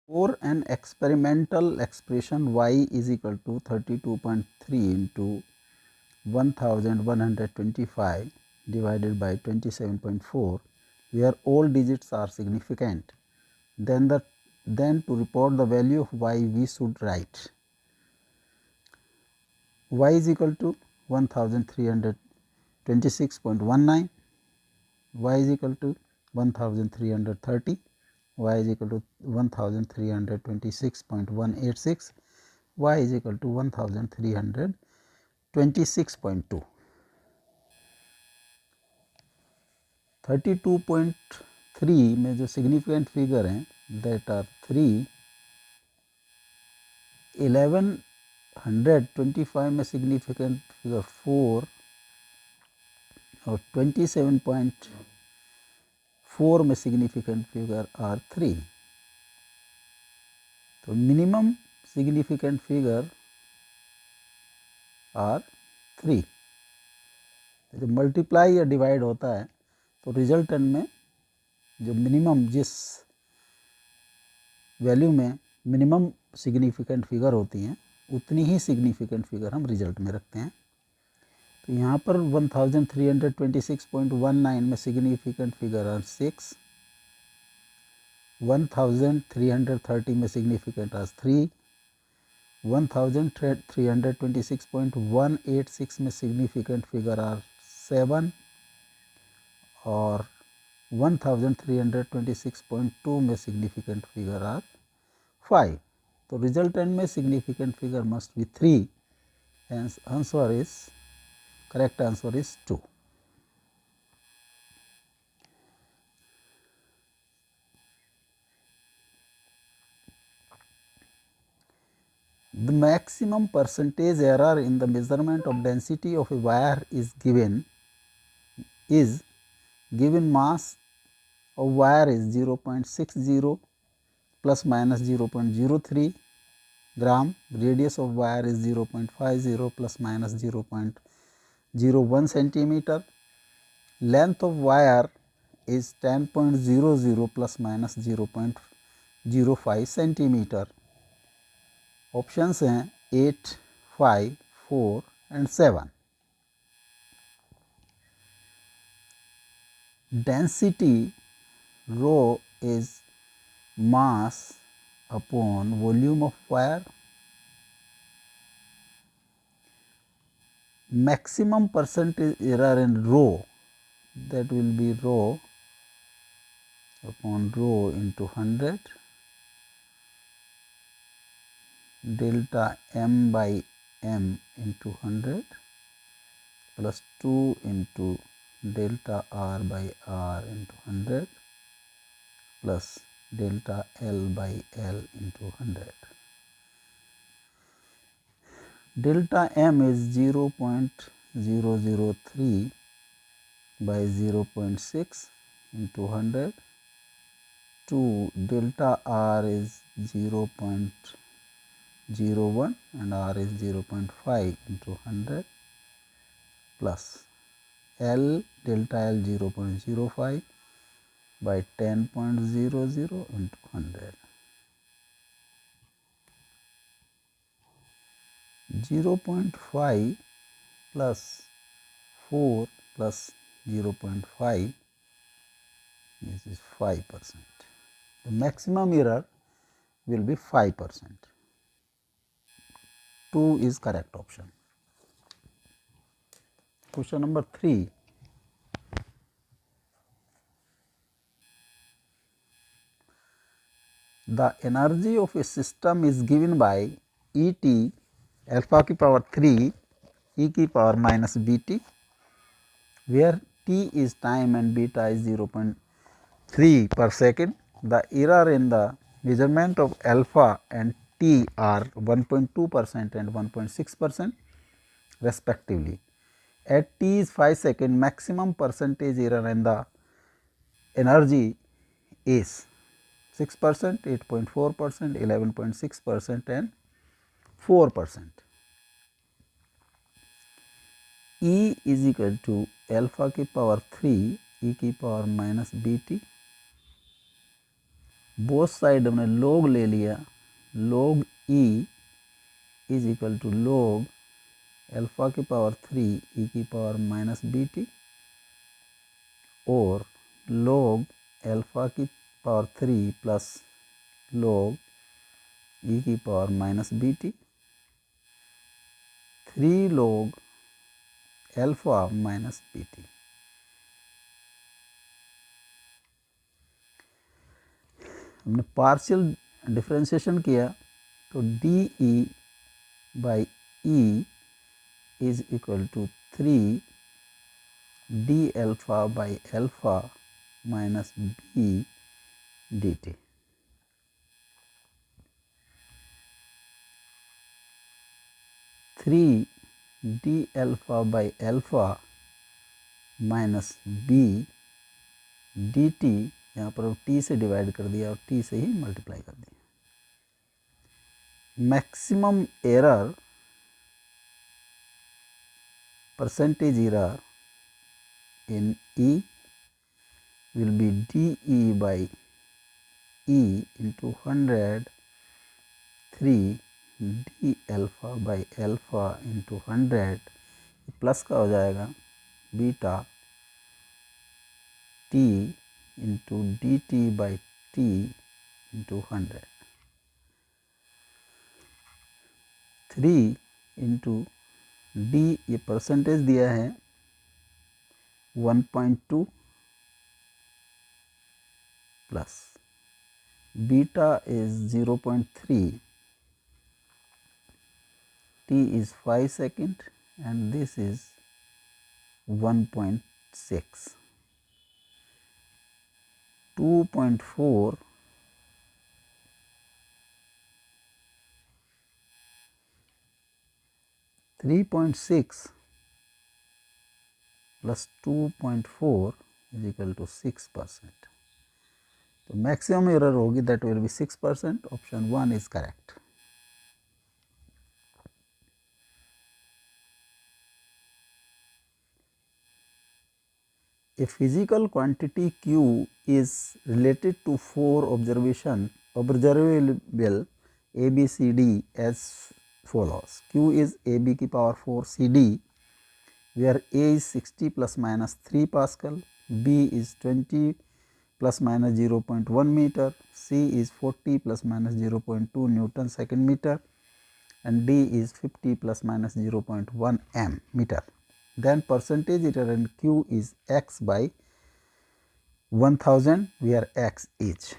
For an experimental expression y is equal to 32.3 into 1125 divided by 27.4, where all digits are significant, then to report the value of y we should write y is equal to 1326.19, y is equal to 1330, y is equal to 1326.186, y is equal to 1326.2. 32.3 में जो significant figure हैं that are 3, 1125 में significant figure 4 और 27.4 में significant figure are 3. तो minimum significant figure are 3. जब multiply या divide होता है तो रिजल्टेंट में जो मिनिमम जिस वैल्यू में मिनिमम सिग्निफिकेंट फिगर होती हैं उतनी ही सिग्निफिकेंट फिगर हम रिजल्ट में रखते हैं. तो यहाँ पर 1326.19 में सिग्निफिकेंट फिगर आर 6, 1330 में सिग्निफिकेंट आर 3, 1326.186 में सिग्निफिकेंट फिगर आर 7 और 1326.2 में सिग्निफिकेंट फिगर आर 5. तो रिजल्टेंट में significant figure must be 3. Hence correct answer is 2. The maximum percentage error in the measurement of density of a wire is given mass of wire is 0.60 plus minus 0.03 gram, radius of wire is 0.50 plus minus 0.01 centimeter, length of wire is 10.00 plus minus 0.05 centimeter. Options हैं 8, 5, 4 and 7. Density rho is mass upon volume of wire. Maximum percentage error in rho, that will be rho upon rho into 100, delta m by m into 100 plus 2 into delta r by r into 100 plus delta L by L into 100. Delta M is 0.003 by 0.6 into 100. 2 delta R is 0.01 and R is 0.5 into 100 plus L delta L 0.05 by 10.00 into 100. 0.5 plus 4 plus 0.5, this is 5%. The maximum error will be 5%. 2 is correct option. Question number 3. The energy of a system is given by Et alpha की power 3 e की power minus bt, where t is time and beta is 0.3 per second. The error in the measurement of alpha and t are 1.2% and 1.6% respectively. At t is 5 second, maximum percentage error in the energy is 6%, 8.4%, 11.6% and 4%. E is equal to alpha की power 3 e की power minus bt both side हमने log ले लिया, log e is equal to log alpha की power 3 e की power minus bt और log alpha की power 3 plus log e की power minus bt, 3 log alpha minus bt। हमने partial differentiation किया तो D E by E is equal to 3 D alpha by alpha minus B D T. Three D alpha by alpha minus B D T, यहाँ पर T से divide कर दिया और T से ही मल्टीप्लाई कर दिया। Maximum error percentage error in E will be dE by E into 100 3 d alpha by alpha into 100 plus का हो जाएगा beta t into dt by t into 100। 3 into d ये परसेंटेज दिया है 1.2 plus beta is 0.3, t is 5 second and this is 1.6, 2.4 3.6 plus 2.4 is equal to 6%. तो maximum error होगी that will be 6%। Option 1 is correct. A physical quantity Q is related to 4 observable A, B, C, D as follows. Q is AB की power 4 CD, where A is 60 plus minus 3 Pascal, B is 20 plus minus 0.1 meter, C is 40 plus minus 0.2 Newton second meter, and D is 50 plus minus 0.1 m meter. Then percentage error in Q is x by 1000, where x is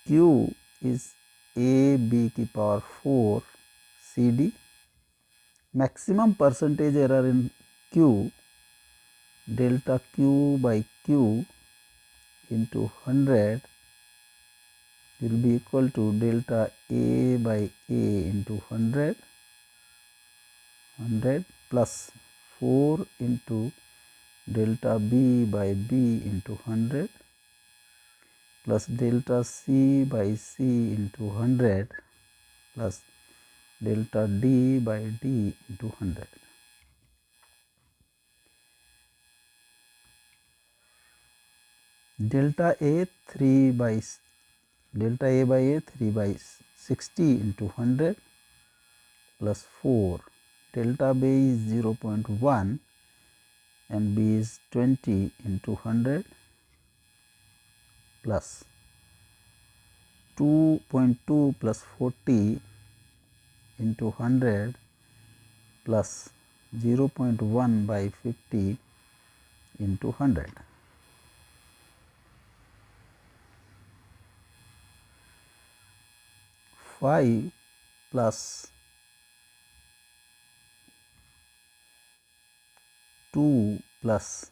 Q is A B की power 4 CD. Maximum percentage error in Q, delta Q by Q into 100 will be equal to delta A by A into 100 plus 4 into delta B by B into 100 plus delta C by C into 100 plus delta D by D into 100. Delta A 3 by delta A by A 3 by 60 into 100 plus 4. Delta B is 0.1 and B is 20 into 100 plus 2.2 plus 40 into 100 plus 0.1 by 50 into 100. 5 plus 2 plus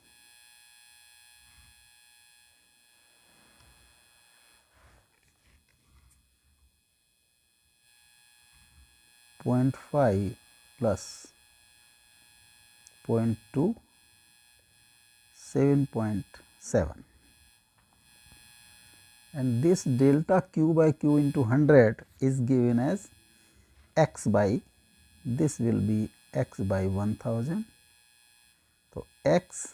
0.5 plus 0.2 7.7, and this delta Q by Q into 100 is given as x by, this will be x by 1000. तो x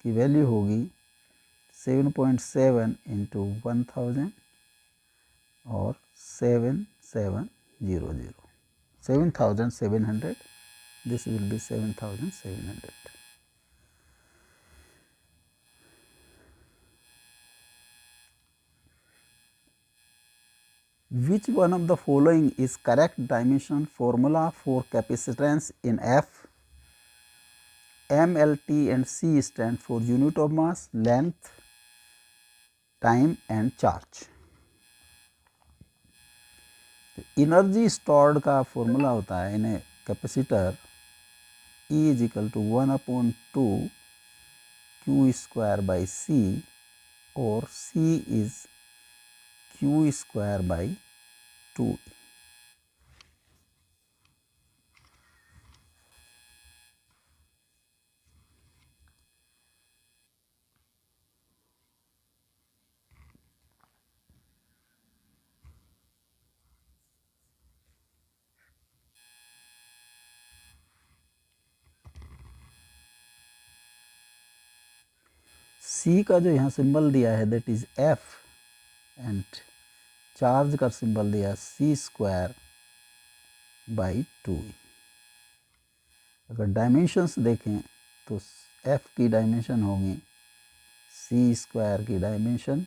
की value होगी 7.7 into 1000 or 7700. 7700. This will be 7700. Which one of the following is correct dimension formula for capacitance in F? M, L, T and C stand for unit of mass, length, time and charge. Energy stored का formula होता है in capacitor E is equal to 1/2 Q square by C और C is Q square by 2. C का जो यहाँ symbol दिया है that is F and charge का सिंबल दिया C स्क्वायर बाई 2. अगर डायमेंशंस देखें तो F की डायमेंशन होगी C स्क्वायर की dimension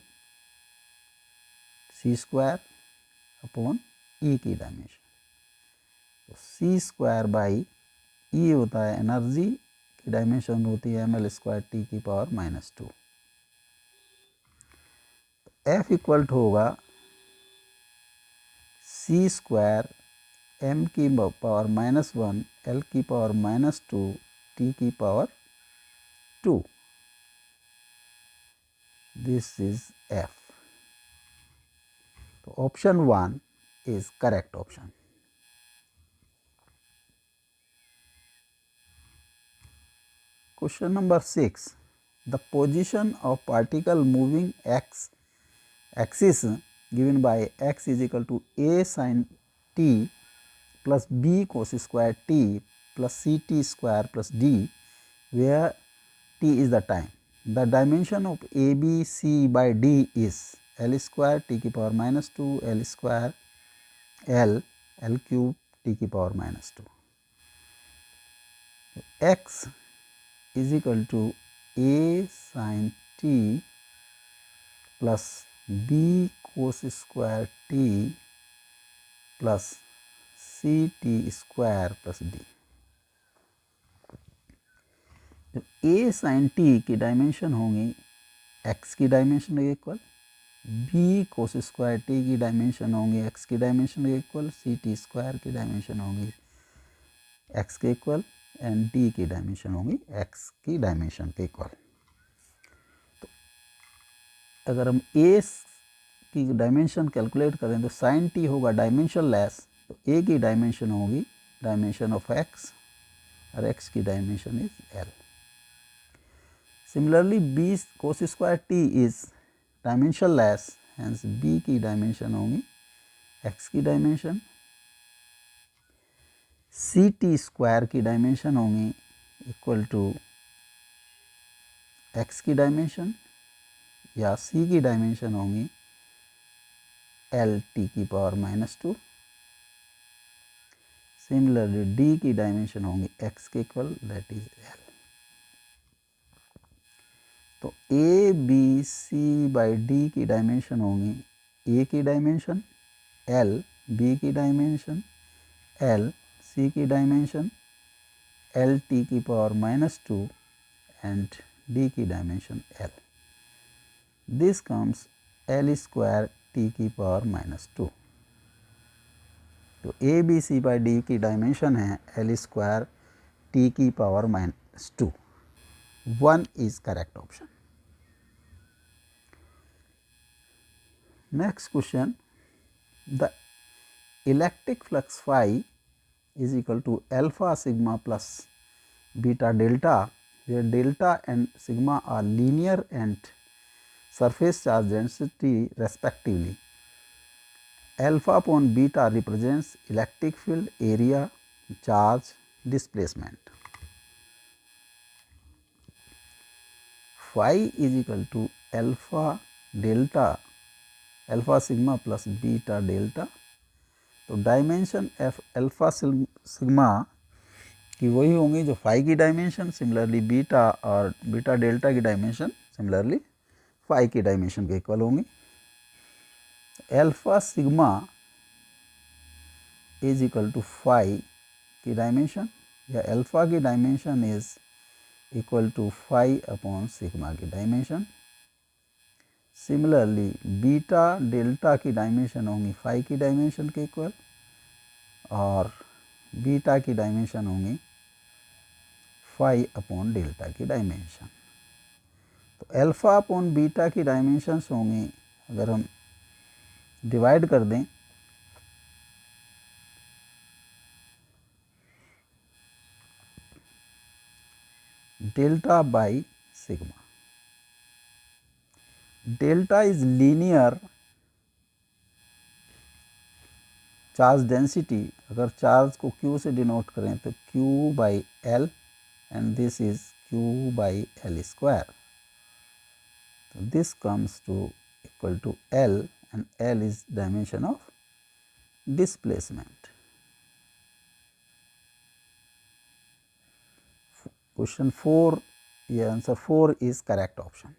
C square upon E की डायमेंशन. तो C स्क्वायर बाई E होता है एनर्जी की डायमेंशन होती है ml स्क्वायर टी की पावर -2. F इक्वल टू होगा C स्क्वायर m की पावर -1 L की पावर -2 T की पावर 2. This is F. तो option 1 is correct option. Question number 6. The position of particle moving x axis given by x is equal to a sin t plus b cos square t plus ct square plus d, where t is the time. The dimension of ABC by D is L square t की power -2 L square L cube t की power -2. X is equal to a sin t plus b cos square t plus ct square plus d. a sin t की dimension होंगी x की dimension के equal, b cos square t की dimension होंगी x की dimension के equal, ct square की dimension होंगी x के इक्वल एंड d की डायमेंशन होंगी x की डायमेंशन के इक्वल. तो अगर हम a की डायमेंशन कैलकुलेट करें तो sin t होगा डायमेंशन लेस, तो a की डायमेंशन होगी डायमेंशन ऑफ x और x की dimension is l. Similarly b cos square t is dimension less, hence b की डायमेंशन होगी x की डायमेंशन, ct स्क्वायर की डायमेंशन होंगी इक्वल टू x की डायमेंशन या c की डायमेंशन होंगी l t की पावर -2. सिमिलरली d की डायमेंशन होंगी x के इक्वल दैट इज l. तो a b c by d की डायमेंशन होंगी a की डायमेंशन l, b की डायमेंशन l, c की डायमेंशन l t की पावर -2 and d की dimension l. This comes l square t की पावर -2. तो a b c by d की डायमेंशन है l स्क्वायर t की power -2. 1 is correct option. Next question. The electric flux phi is equal to alpha sigma plus beta delta, where delta and sigma are linear and surface charge density respectively. Alpha upon beta represents electric field, area, charge, displacement. Phi is equal to alpha delta, alpha sigma plus beta delta. तो dimension F alpha sigma की वही होंगी जो phi की dimension, similarly beta और beta delta की dimension similarly phi की dimension के इक्वल होंगी। Alpha sigma is equal to phi की डायमेंशन, या अल्फा की dimension is equal to phi upon sigma की डायमेंशन। सिमिलरली बीटा डेल्टा की डायमेंशन होंगी फाई की डायमेंशन के इक्वल, और बीटा की डायमेंशन होंगी फाई अपॉन डेल्टा की डायमेंशन। तो अल्फा अपॉन बीटा की डायमेंशंस होंगी, अगर हम डिवाइड कर दें delta by sigma. Delta is linear charge density, अगर चार्ज को Q से डिनोट करें तो Q by L, and this is Q by L square. तो this comes to equal to L, and L is dimension of displacement. Question 4, yeah, answer 4 is correct option.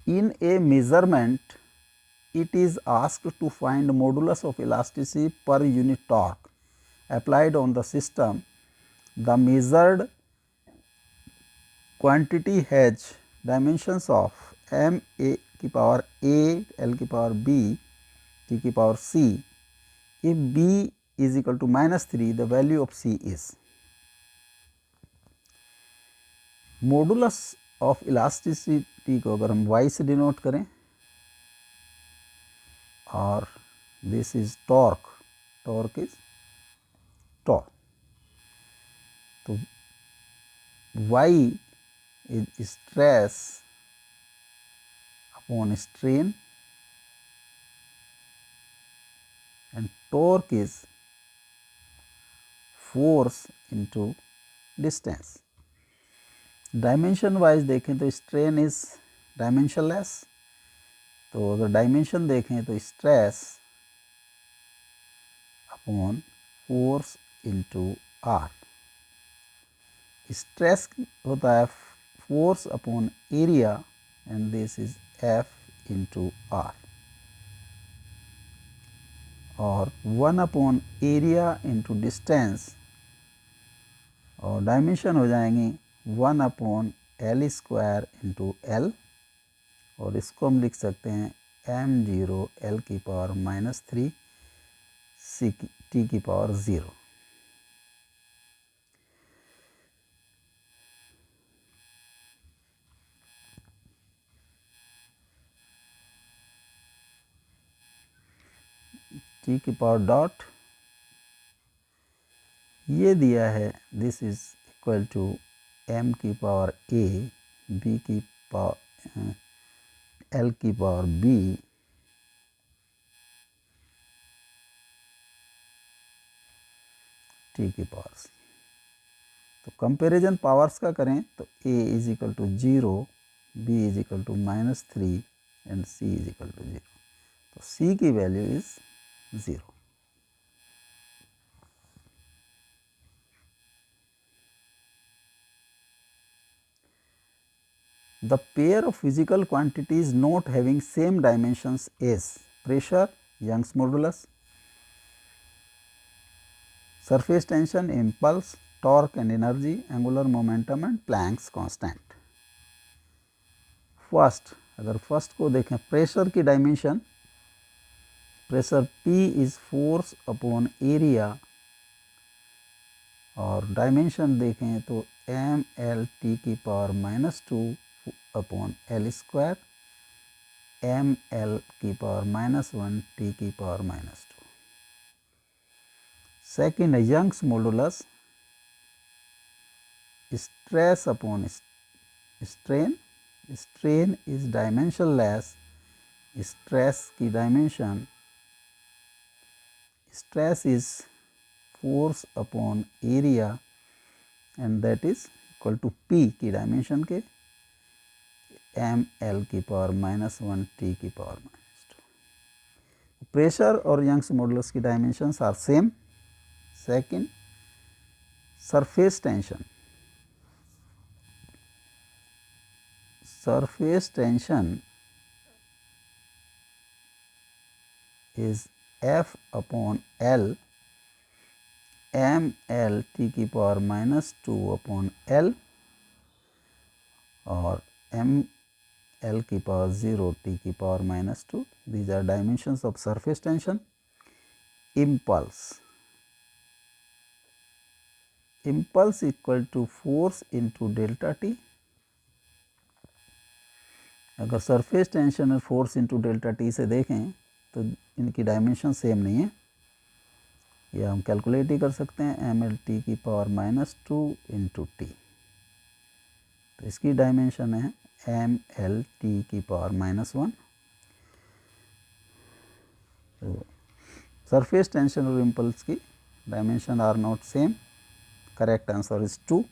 In a measurement, it is asked to find modulus of elasticity per unit torque applied on the system. The measured quantity has dimensions of m a की power a, l की power b, t की power c. If b is equal to -3, the value of c is. Modulus of elasticity को अगर हम y से denote करें, और this is torque, torque is torque, तो y is stress upon strain, and torque is force into distance. Dimension wise देखें तो strain is dimensionless, तो अगर डायमेंशन देखें तो stress upon force into R. Stress होता है force upon area, and this is F into R, और 1 upon area into distance, और डायमेंशन हो जाएंगी 1 upon L square into L, और इसको हम लिख सकते हैं m0 l की पावर -3 c t की पावर 0। t की पावर डॉट ये दिया है, this is equal to m की पावर a, b की पावर l की पावर b, t की पावर c। तो कंपैरिजन पावर्स का करें तो a is equal to 0, b is equal to -3 and c is equal to 0। तो c की value is 0। The pair of physical quantities not having same dimensions is pressure, Young's modulus, surface tension, impulse, torque and energy, angular momentum and Planck's constant. First, अगर first को देखें pressure की dimension, pressure P is force upon area, और dimension देखें तो ml की power -2 upon L square, ml की power -1 t की पावर -2। सेकेंड है Young's modulus, stress upon strain, strain is dimensionless, stress की dimension stress is force upon area and that is equal to P की dimension के ml की power -1 T की power -2. Pressure और Young's modulus की dimensions are same. Second, surface tension. Surface tension is F upon L ml T की power -2 upon L और ml की power 0 T की power -2. These are dimensions of surface tension. Impulse. Impulse equal to force into delta T. अगर surface tension और force into delta T से देखें तो इनकी डायमेंशन सेम नहीं है. यह हम कैलकुलेट ही कर सकते हैं. एम एल टी की पावर -2 इंटू टी. तो इसकी डायमेंशन है एम एल टी की पावर -1. तो सरफेस टेंशन और इम्पल्स की dimension are not same. Correct answer is 2.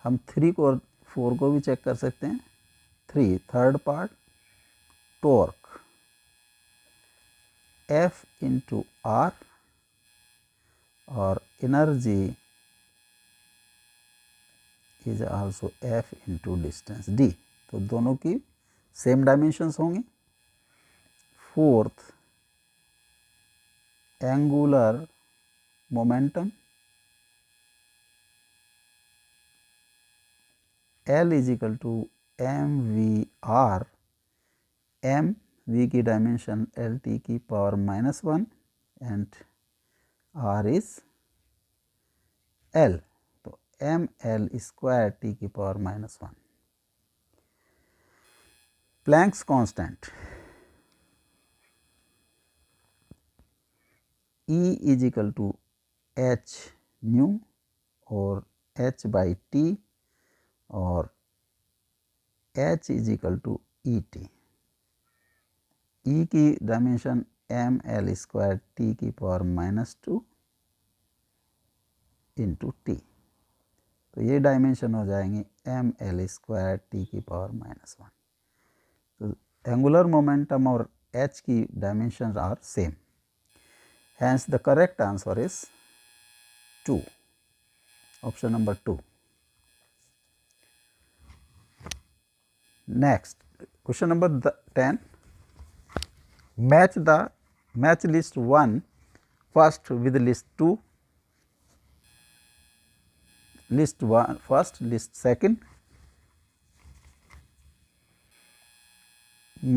हम 3 को और 4 को भी चेक कर सकते हैं. 3 third part, torque F into R और energy is also F into distance D. तो दोनों की सेम डायमेंशंस होंगी. Fourth, angular momentum L is equal to M V R. M V की डायमेंशन एल टी की power -1 and R is L. तो M L square T की power -1. Planck's constant E is equal to H nu और h by T और h is equal to E T. E की dimension M L square T की power -2 into T. तो ये dimension हो जाएंगे M L square T की power -1. तो एंगुलर मोमेंटम और h की dimension are same. Hence the correct answer is 2. Option number 2. Next, question number 10. Match list 1 first with list 2. List 1 first, list second.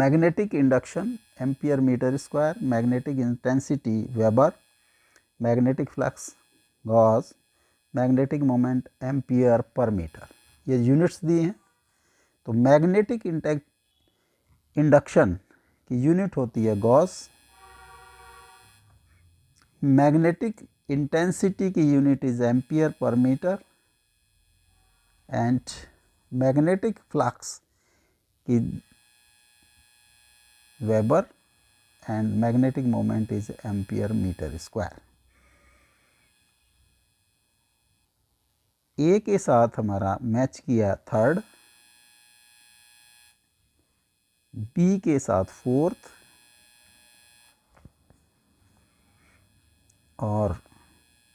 Magnetic induction ampere meter square, magnetic intensity Weber, magnetic flux Gauss, magnetic moment ampere per metre. ये units दिए हैं. तो magnetic induction की unit होती है gauss. Magnetic intensity की unit is ampere per metre and magnetic flux की weber and magnetic moment is ampere metre square. A के साथ हमारा मैच किया थर्ड, बी के साथ फोर्थ और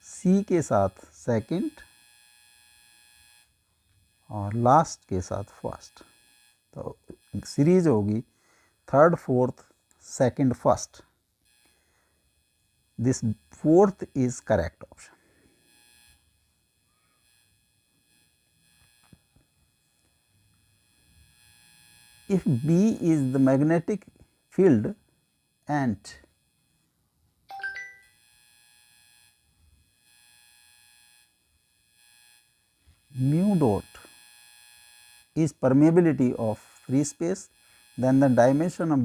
सी के साथ सेकंड और लास्ट के साथ फर्स्ट. तो सीरीज होगी third fourth second first. This fourth is correct option. If B is the magnetic field and mu dot is permeability of free space, then the dimension of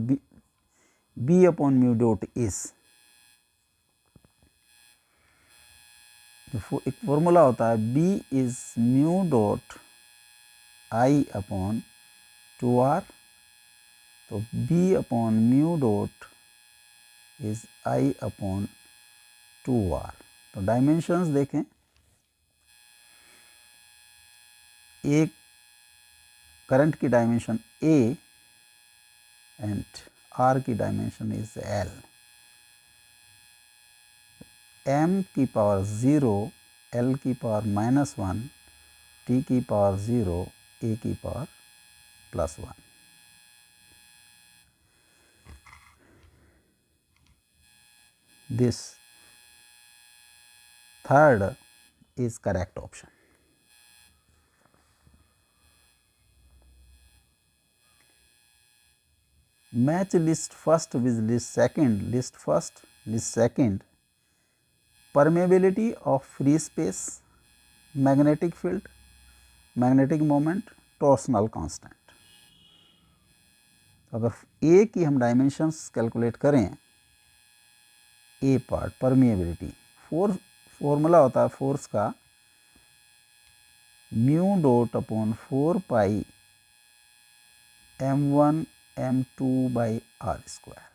B upon mu dot is. एक formula होता है B is mu dot I upon 2R. तो B upon mu dot is I upon 2r। तो dimensions देखें, एक current की dimension a and r की dimension is l। m की पावर 0, l की पावर -1, t की पावर 0, a की power +1। This third is correct option. Match list first with list second, list first, list second. Permeability of free space, magnetic field, magnetic moment, torsional constant। अगर A की हम dimensions calculate करें, A part permeability, formula होता है force का mu dot upon 4 pi m1 m2 by R square.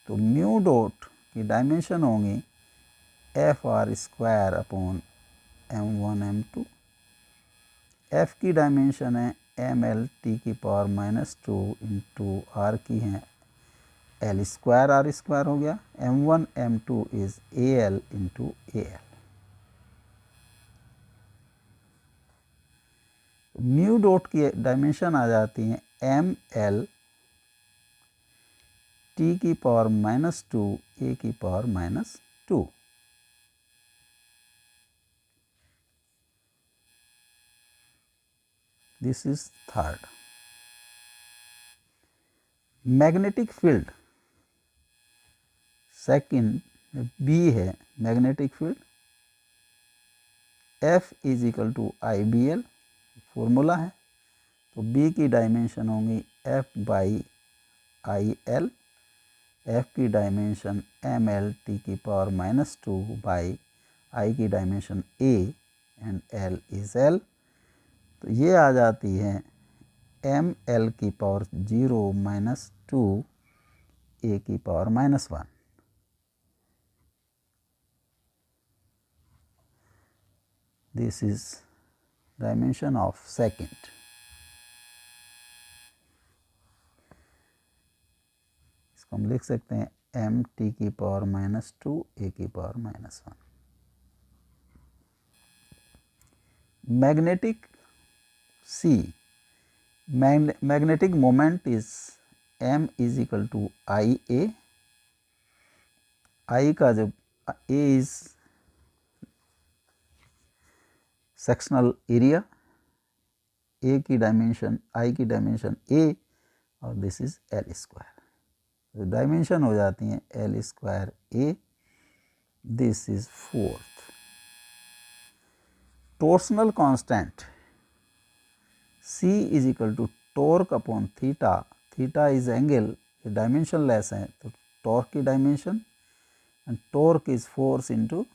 तो mu dot की dimension होंगी F R square upon m1 m2। F की डायमेंशन है एम एल टी की पावर -2 इंटू आर की है एल स्क्वायर, आर स्क्वायर हो गया। m1 m2 is A L into A L. Mu dot की डायमेंशन आ जाती है एम एल टी की पावर -2 ए की power -2। This is third. Magnetic field second B है। Magnetic field F is equal to I B L, formula है। तो B की डायमेंशन होंगी F by I L. F की डायमेंशन एम एल टी की power -2 by I की dimension A and L is L। तो ये आ जाती है एम एल की पावर 0 -2 A की power -1। This is dimension of second. इसको हम लिख सकते हैं एम टी की पावर -2 ए की power -1। Magnetic C, magnetic moment is m is equal to I A. I का जब A is sectional area, A की डायमेंशन आई की डायमेंशन ए और this is L square. Dimension हो जाती हैं L square A. This is fourth. Torsional constant C is equal to torque upon theta. Theta is angle, dimensionless है तो torque की dimension and torque is force into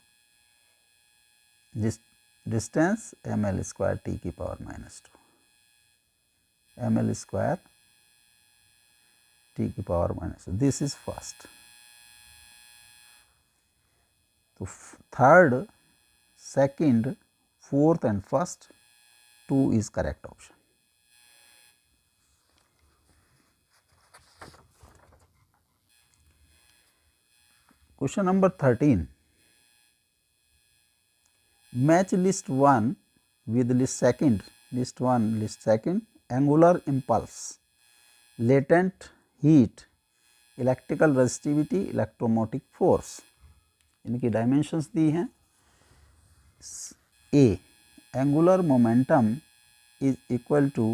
distance M L square T की power -2। M L square T की power -2। This is first. तो third, second, fourth and first 2 is correct option. Question number 13. Match list 1 with list second. List 1, list second. Angular impulse, latent heat, electrical resistivity, electromotive force. इनकी dimensions दी हैं। A, angular momentum is equal to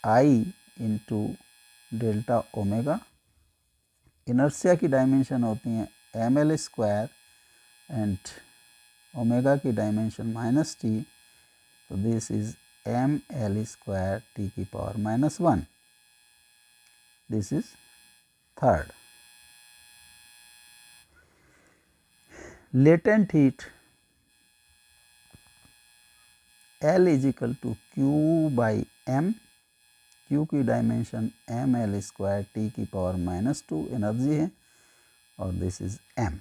I into delta omega. Inertia की dimension होती हैं M L square and omega की dimension -t। तो this is M L square T की power -1। This is third. Latent heat L is equal to Q by M. Q की dimension M L square T की power -2 energy है और this is m।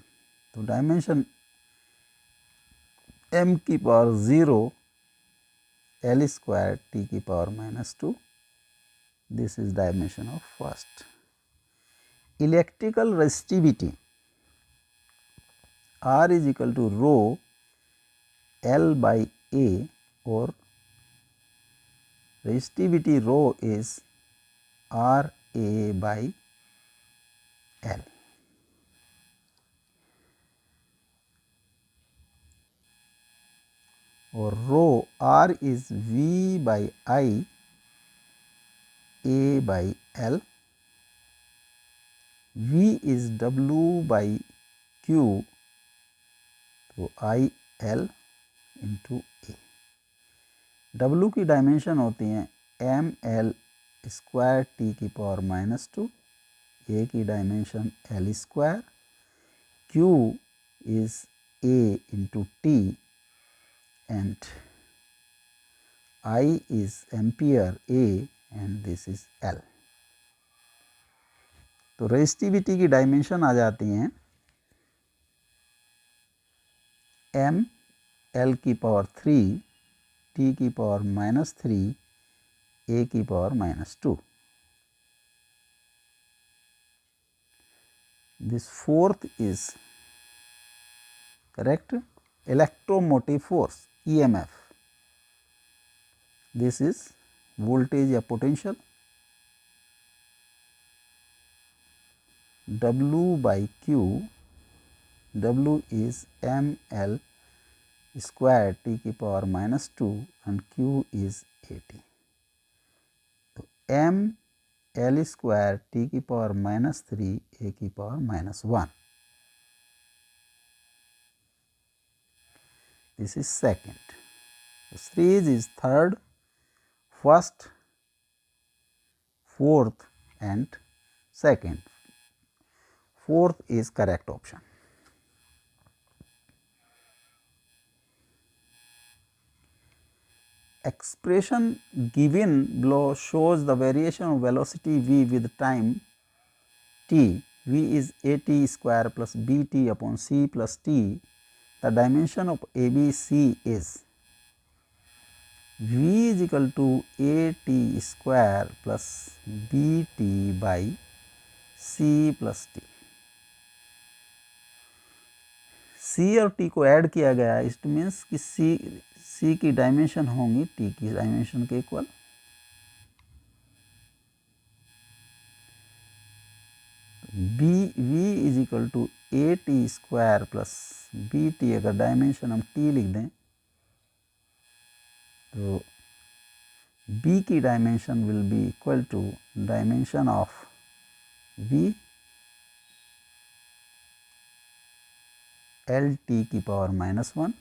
तो dimension m की power 0 L square t की power -2. This is dimension of first. Electrical resistivity R is equal to rho L by A, or resistivity rho is R A by L. Or rho R is V by I A by L. V is W by Q, तो I L into A. W की dimension होती हैं M L square T की power -2, A की dimension L square, Q is A into T, and I is ampere A, and this is L. तो resistivity की dimension आ जाती हैं एम एल की पावर 3, टी की पावर -3, ए की power -2. This fourth is correct. Electromotive force, EMF. This is voltage या potential. W by Q, W is ml square t की power -2 and Q is AT. तो m l square t की power -3, a की power -1. This is second. The series is third, first, fourth and second. Fourth is correct option. Expression given below shows the variation of velocity v with time t. V is at square plus bt upon c plus t. The dimension of ABC is v is equal to at square plus bt by c plus t. c और t को add किया गया है, it means कि c की dimension होंगी t की dimension के equal. v is equal to A T square plus B T. अगर डायमेंशन हम t लिख दें तो b की dimension will be equal to dimension of v L T की पावर -1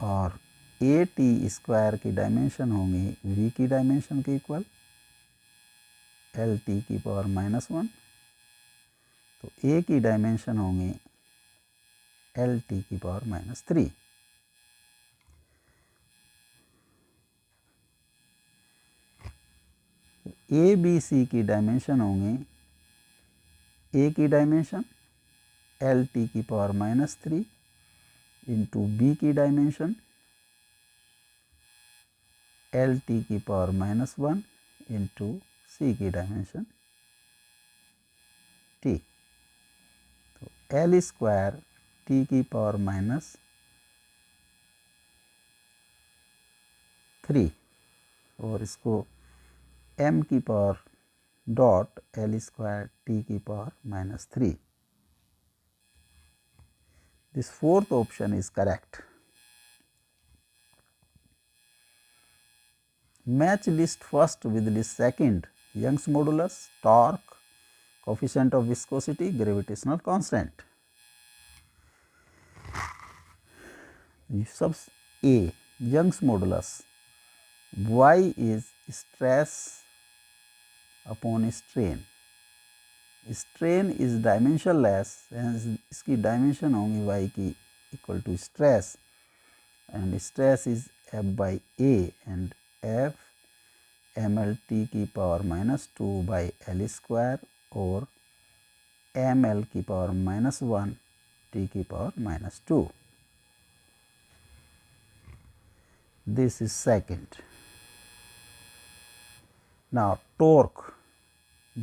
और ए टी स्क्वायर की डायमेंशन होंगी v की डायमेंशन के इक्वल एल टी की पावर -1. तो a की डायमेंशन होंगी एल टी की पावर -3. ए बी सी की डायमेंशन होंगी a की डायमेंशन एल टी की पावर -3 इंटू बी की डायमेंशन एल टी की पावर -1 इंटू सी की डायमेंशन t. तो एल स्क्वायर टी की पावर -3 और इसको m की power dot L square T की power -3. This fourth option is correct. Match list first with list second. Young's modulus, torque, coefficient of viscosity, gravitational constant. Sub A, Young's modulus. Y is stress upon strain. Strain is dimensionless, and इसकी dimension होंगी y की equal to stress, and stress is F by A, and F ml t की power -2 by L square और ml की power -1 t की power -2. This is second. Now torque,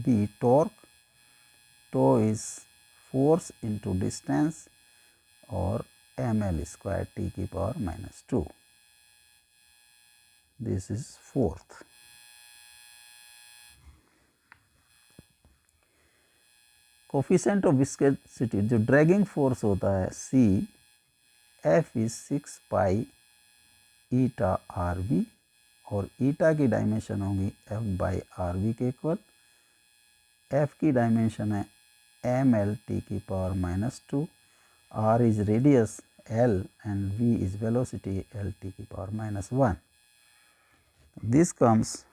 B torque, tau is force into distance or ml square t की power -2. This is fourth. Coefficient of viscosity जो dragging force होता है C, F is 6 pi eta R V और eta की dimension होगी F by R V के equal. F की dimension है एम एल टी की power -2, R is radius L and V is velocity L t की power -1. This comes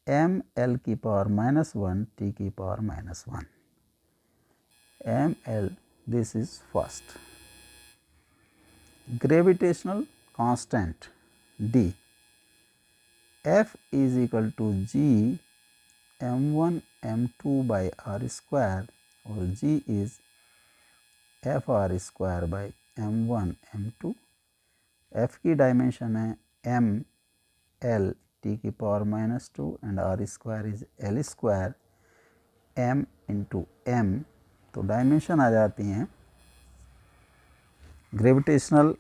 m L की power -1 t की power -1. m L, this is first. Gravitational constant D, F is equal to G m1 m2 by r square और G is fr square by m1 m2. F की dimension है m L t की power -2 and r square is L square m into m. तो dimension आ जाती हैं gravitational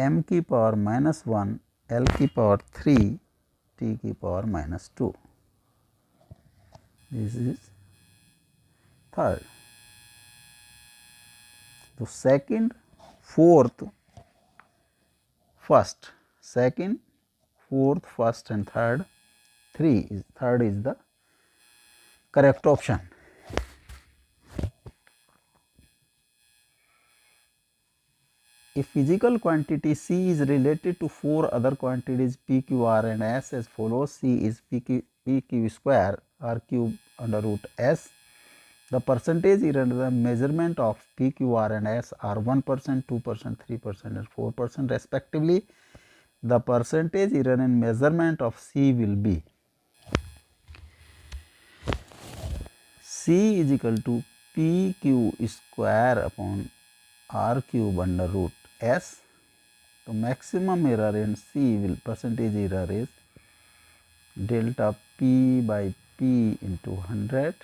m की power -1, L की पावर 3, t की पावर -2. This is third. तो second, fourth, first, second, fourth, first and third, third is the correct option. A physical quantity C is related to 4 other quantities P, Q, R and S as follows. C is PQ square R cube under root S. The percentage error in the measurement of P, Q, R and S are 1%, 2%, 3% and 4% respectively. The percentage error in measurement of C will be C is equal to PQ square upon R cube under root S. So maximum error in C will percentage error is delta P by P into 100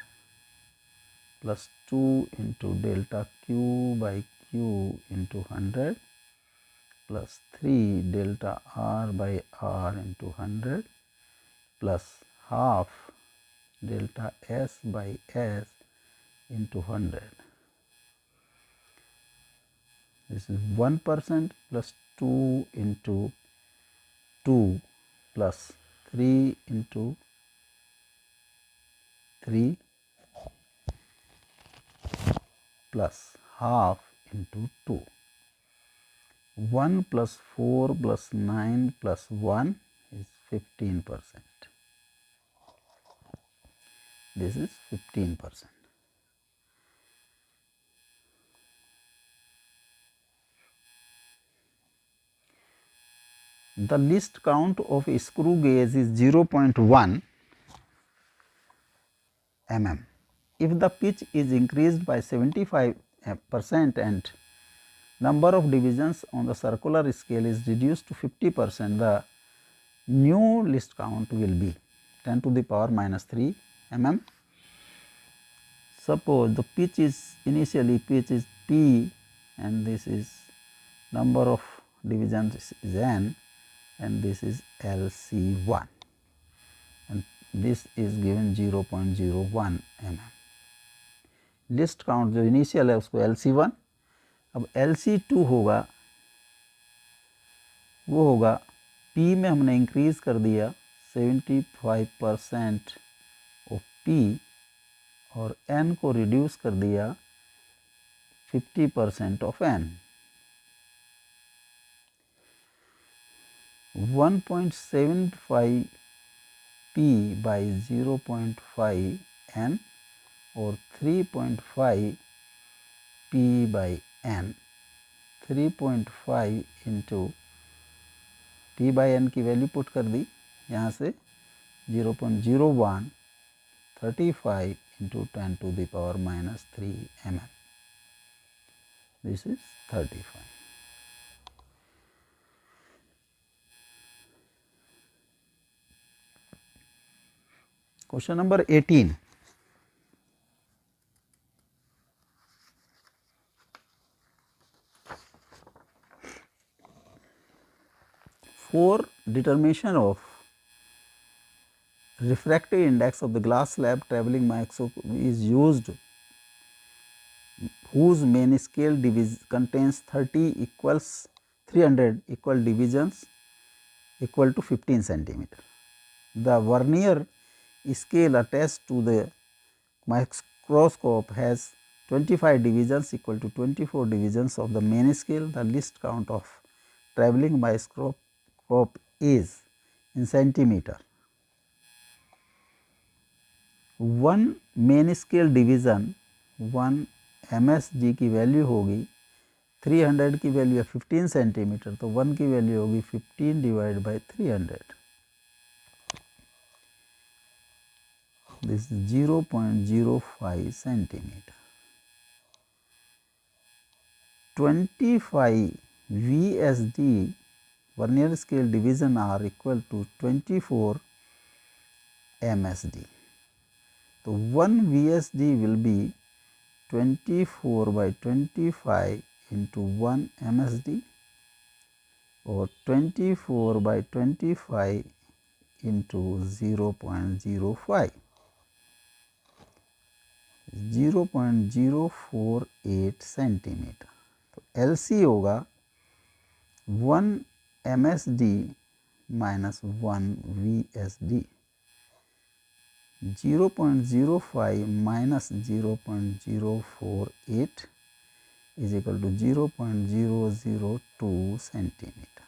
plus 2 into delta Q by Q into 100 plus 3 delta R by R into 100 plus half delta S by S into 100. This is 1% plus 2 into 2 plus 3 into 3 plus half into 2. 1 plus 4 plus 9 plus 1 is 15%. This is 15%. The least count of a screw gauge is 0.1 mm. If the pitch is increased by 75% and number of divisions on the circular scale is reduced to 50%, the new least count will be 10 to the power -3 mm. Suppose the pitch is initially pitch is P and this is number of divisions is n and this is LC1 and this is given 0.01 mm. List count जो initial है उसको LC1, अब LC2 होगा, वो होगा P में हमने increase कर दिया 75% ऑफ P और N को रिड्यूस कर दिया 50% of N. 1.75 P by 0.5 N और 3.5 P by N. 3.5 into P by N की वैल्यू पुट कर दी यहाँ से 0.01 35 into 10 to the power minus 3 mm. This is 35. Question number 18. For determination of refractive index of the glass slab travelling microscope is used, whose main scale contains 300 equal divisions equal to 15 centimeter. The vernier scale attached to the microscope has 25 divisions equal to 24 divisions of the main scale. The least count of travelling microscope is in centimeter. One main scale division 1 MSD की value होगी 300 की value है 15 centimetre, तो 1 की value होगी 15 divide by 300. This 0.05 centimetre. 25 VSD vernier scale division are equal to 24 MSD. So 1 VSD will be 24 by 25 into 1 MSD, or 24 by 25 into 0.05, 0.048 centimetre. तो LC होगा 1 MSD minus 1 VSD. 0.05 minus 0.048 is equal to 0.002 centimeter.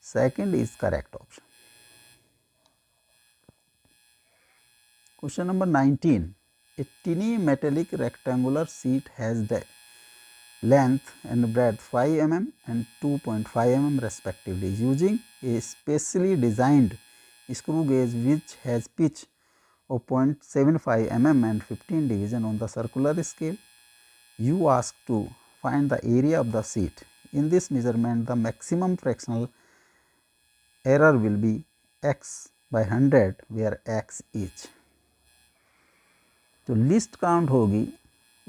Second is correct option. Question number 19. A tiny metallic rectangular sheet has the length and breadth 5 mm and 2.5 mm respectively. Using a specially designed screw gauge which has pitch of 0.75 mm and 15 division on the circular scale, you ask to find the area of the sheet. In this measurement, the maximum fractional error will be x by 100, where x is. तो list count होगी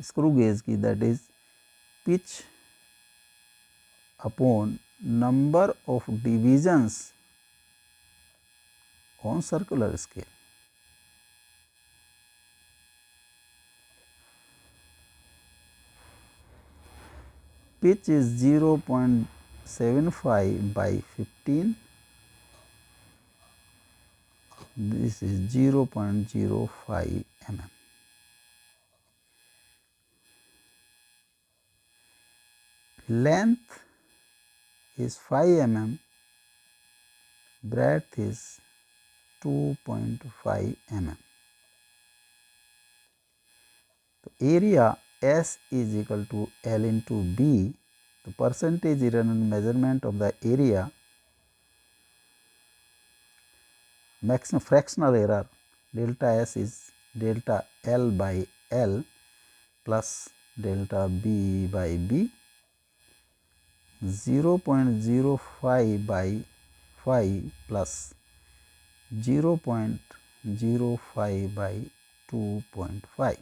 screw gauge की, that is pitch upon number of divisions on circular scale. Pitch is 0.75 by 15. This is 0.05 mm. Length is 5 mm. Breadth is 2.5 mm. So area S is equal to L into B. The percentage error in measurement of the area, maximum fractional error delta S is delta L by L plus delta B by B. 0.05 by 5 plus 0.05 by 2.5.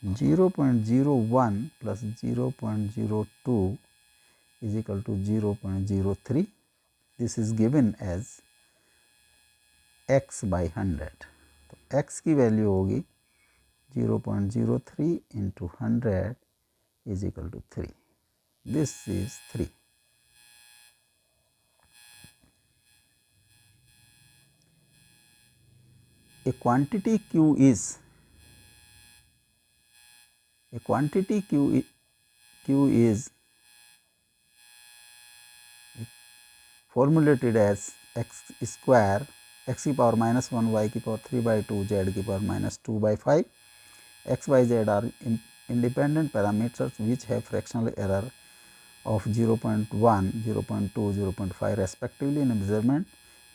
0.01 plus 0.02 is equal to 0.03. This is given as x by 100. तो x की value होगी 0.03 into 100 is equal to 3. This is 3. A quantity Q is formulated as x square x की power minus 1 y की power 3 by 2 z की power minus 2 by 5. X, y, z are independent parameters which have fractional error of 0.1, 0.2, 0.5 respectively in a measurement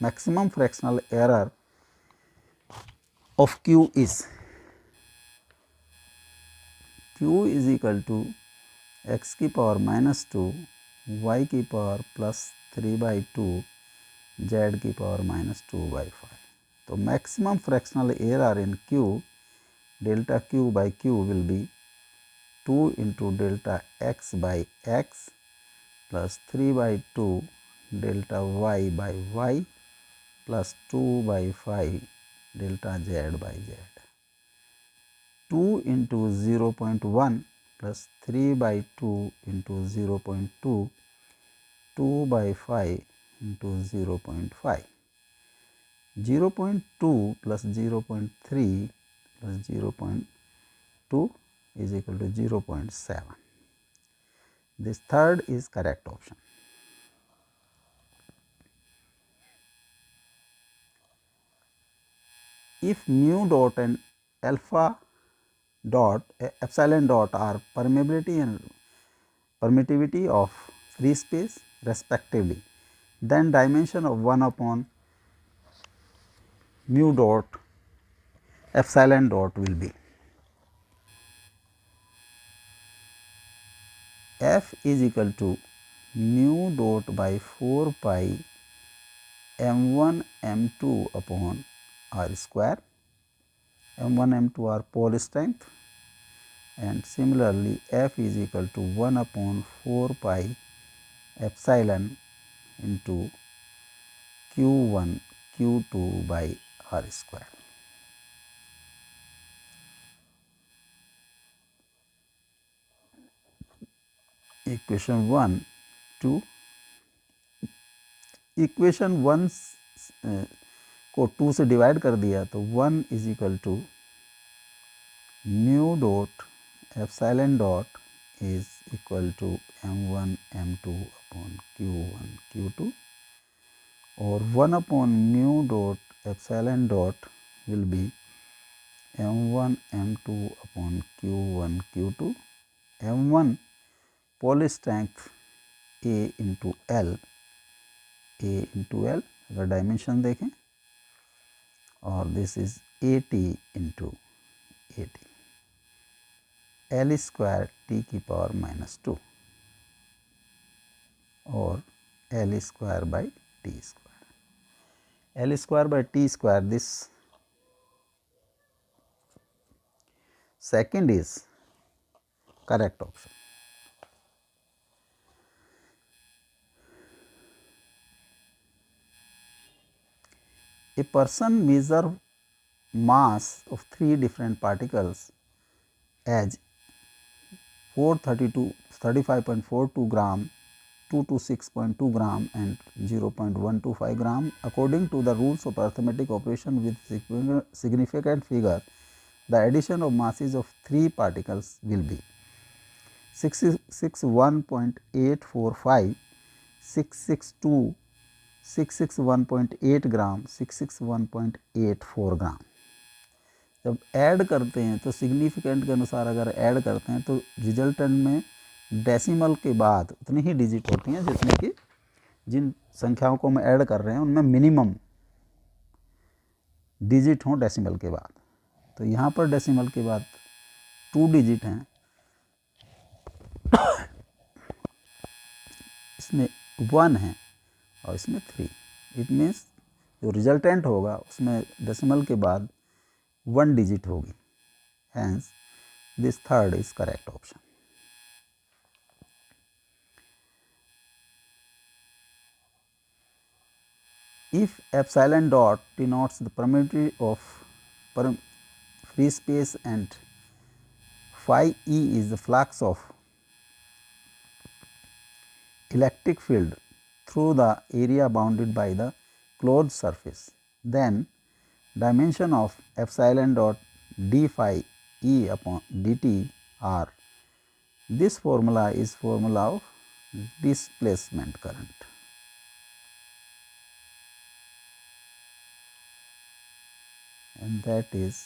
maximum fractional error of q is equal to x की power -2 y की power +3/2 z की power -2/5. तो maximum fractional error in q delta q by q will be 2 into delta x by x plus 3/2 delta y by y plus 2/5 delta z by z. 2 into 0.1 plus 3/2 into 0.2, 2/5 into 0.5. 0.2 plus 0.3 plus 0.2 is equal to 0.7. This third is correct option. If mu dot and alpha dot epsilon dot are permeability and permittivity of free space respectively, then dimension of 1 upon mu dot epsilon dot will be f is equal to mu dot by 4 pi m1 m2 upon r square. m1 m2 are pole strength, and similarly f is equal to 1 upon 4 pi epsilon into q1 q2 by r square. Equation 1 2 equation 1 को 2 से divide कर दिया तो 1 is equal to mu dot epsilon dot is equal to m1 m2 upon q1 q2, और 1 upon mu dot epsilon dot will be m1 m2 upon q1 q2. m1 pole strength a into L, a into L अगर dimension देखें, और this is AT into AT, L square T की power -2 और L square by T square. L square by T square, this second is correct option. A person measure mass of 3 different particles as 35.42 gram, 226.2 gram and 0.125 gram. According to the rules of arithmetic operation with significant figure, the addition of masses of 3 particles will be 661.845, 662, 661.8 ग्राम, 661.84 ग्राम. जब add करते हैं तो significant के अनुसार अगर add करते हैं तो रिजल्टेंट में डेसिमल के बाद उतनी ही डिजिट होती हैं जितने कि जिन संख्याओं को हम ऐड कर रहे हैं उनमें मिनिमम डिजिट हों डेसिमल के बाद. तो यहाँ पर डेसिमल के बाद 2 डिजिट हैं, इसमें 1 है और इसमें 3. इट मीन्स जो रिजल्टेंट होगा उसमें डेसिमल के बाद 1 डिजिट होगी. Hence this third is correct option. If epsilon dot denotes the permittivity of free space and phi e is the flux of electric field through the area bounded by the closed surface, then dimension of epsilon dot d phi e upon dt are. This formula is formula of displacement current. And that is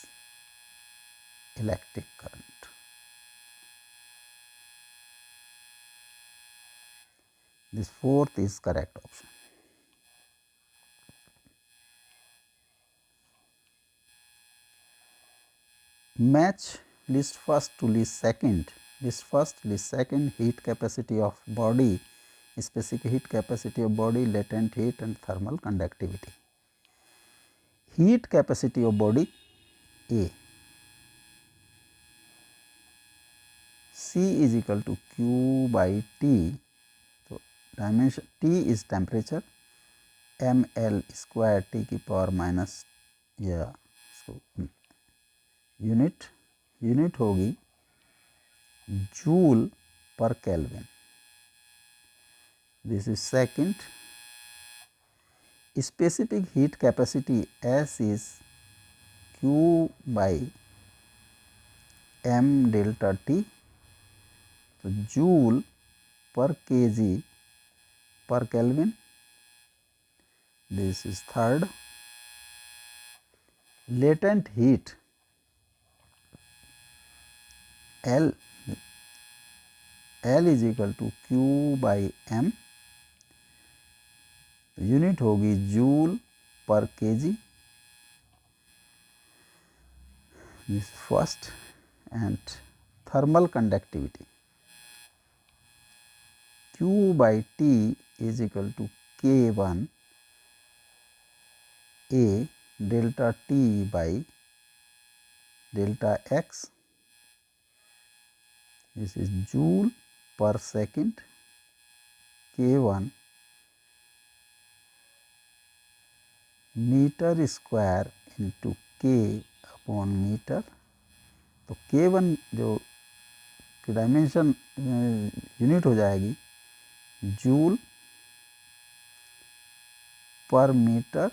electric current. This fourth is correct option. match list first to list second. List first, list second, heat capacity of body, specific heat capacity of body, latent heat and thermal conductivity. Heat capacity of body A, C is equal to Q by T. So, dimension T is temperature, ml square T की power minus या unit होगी joule पर kelvin. This is second. Specific heat capacity S is Q by m delta T. So, joule per kg per Kelvin. This is third. Latent heat L is equal to Q by m. Unit होगी joule per KG. This first. And thermal conductivity Q by T is equal to K1 A delta T by delta X. This is joule per second. K1 metre square into K upon metre. तो K1 जो की dimension unit हो जाएगी joule पर metre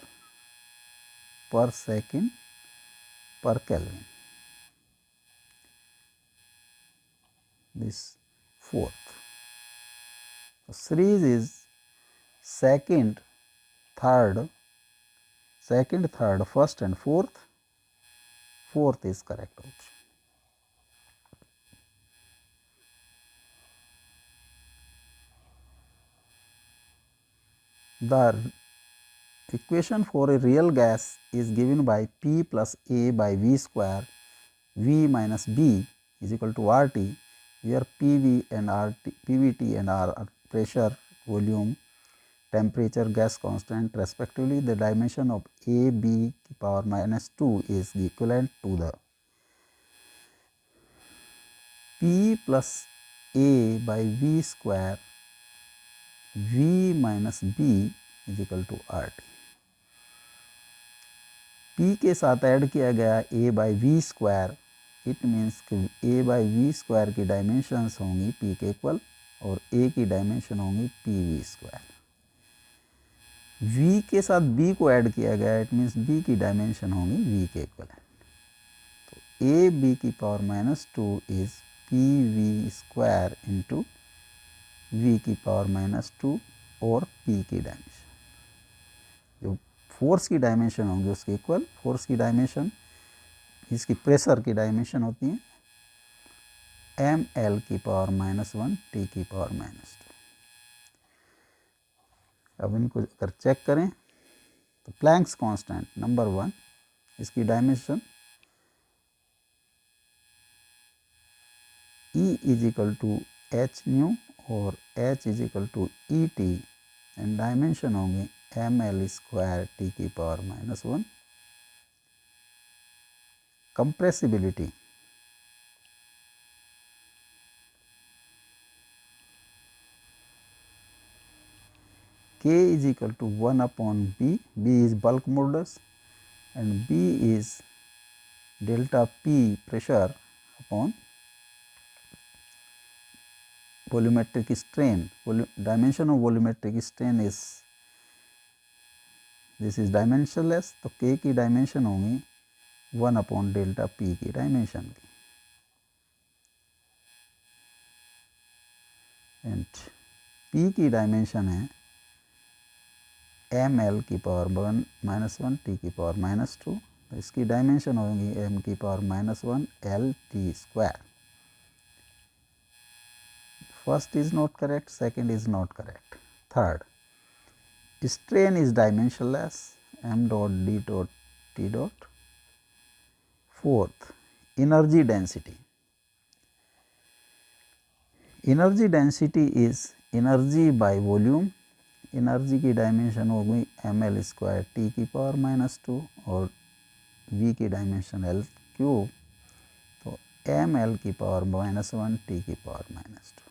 पर second पर kelvin. This fourth. The series is second, third, first and fourth. Fourth is correct option. The equation for a real gas is given by P plus A by V square, V minus B is equal to RT, where PV and RT, PVT and R are pressure, volume, temperature, gas constant respectively. The dimension of A, B की power minus 2 is equivalent to the P plus A by V square, V minus B is equal to RT. P के साथ add किया गया A by V square. It means कि A by V square की dimensions होंगी P के equal और A की डायमेंशन होंगी PV स्क्वायर. V के साथ B को ऐड किया गया. इट मीन्स B की डायमेंशन होंगी V के इक्वल. तो A B की power minus 2 is PV square into V की पावर माइनस 2 और P की डायमेंशन. जो फोर्स की डायमेंशन होंगी उसके इक्वल. फोर्स की डायमेंशन इसकी प्रेशर की डायमेंशन होती है ml की पावर माइनस 1 T की पावर माइनस 2. अब इनको अगर चेक करें तो प्लैंक्स कांस्टेंट नंबर 1, इसकी dimension E is equal to H nu और H is equal to E T and dimension होंगे ml स्क्वायर T की power minus 1. compressibility K is equal to 1 upon B. B is bulk modulus and B is delta P pressure upon volumetric strain. Dimension of volumetric strain is, this is dimensionless. तो K की dimension होगी 1 upon delta P की dimension की. And P की dimension है ml की power minus 1 T की power minus 2. तो इसकी डायमेंशन होगी m की power minus 1 L T square. First is not correct, second is not correct. Third, strain is dimensionless, m dot d dot t dot. Fourth, energy density, energy density is energy by volume. Energy की dimension हो गई ml² T की power -2 और v की dimension l cube, तो ml की power -1 T की power -2,